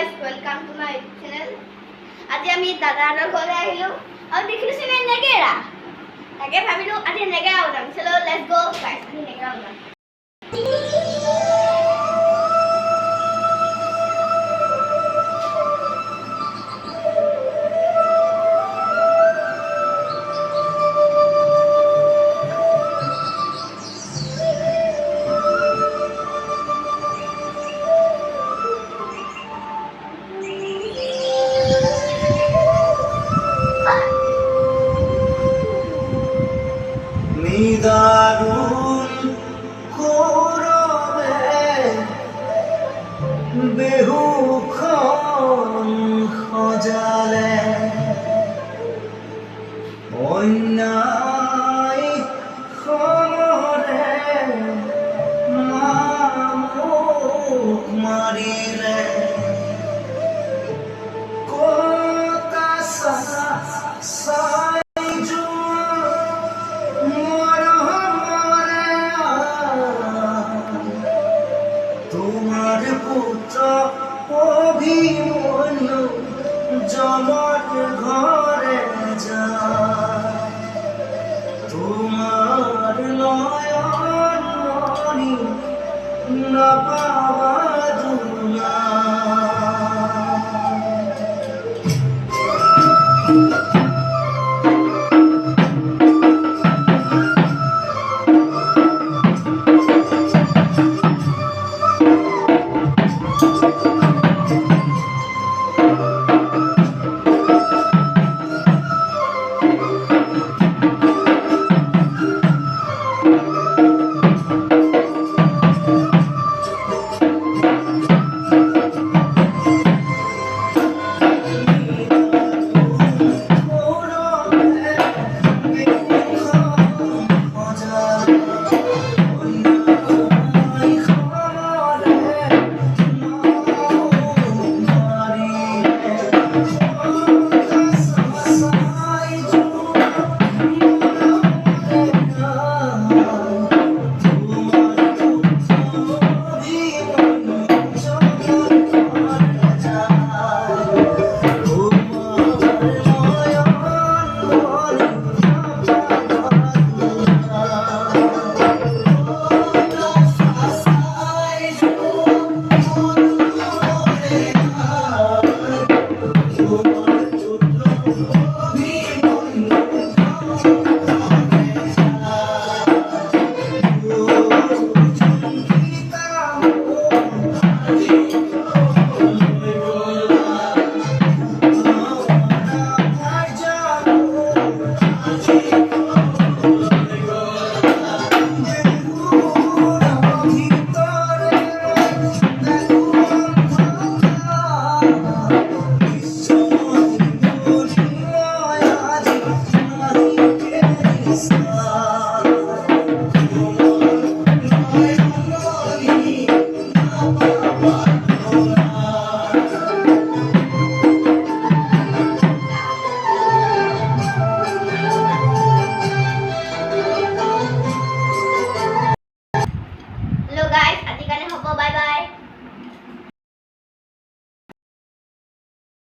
guys, welcome to my channel. আজি আমি দাদাৰ ঘৰলৈ আহিলো আৰু দেখিলো সে নেগেৰা তাকে ভাবিলো আজি নেগেৰা বজাম চলো লেটস গো গাইস আমি নেগেৰা বজাম দারুণ করবে বেহুখন সজালে অন্যায় সমৰে মামুক মাৰিলে কতা তোমার পুত্র অভিমন্যু জমর ঘরে যায় তোমার নয়ন মণি না পাওয়া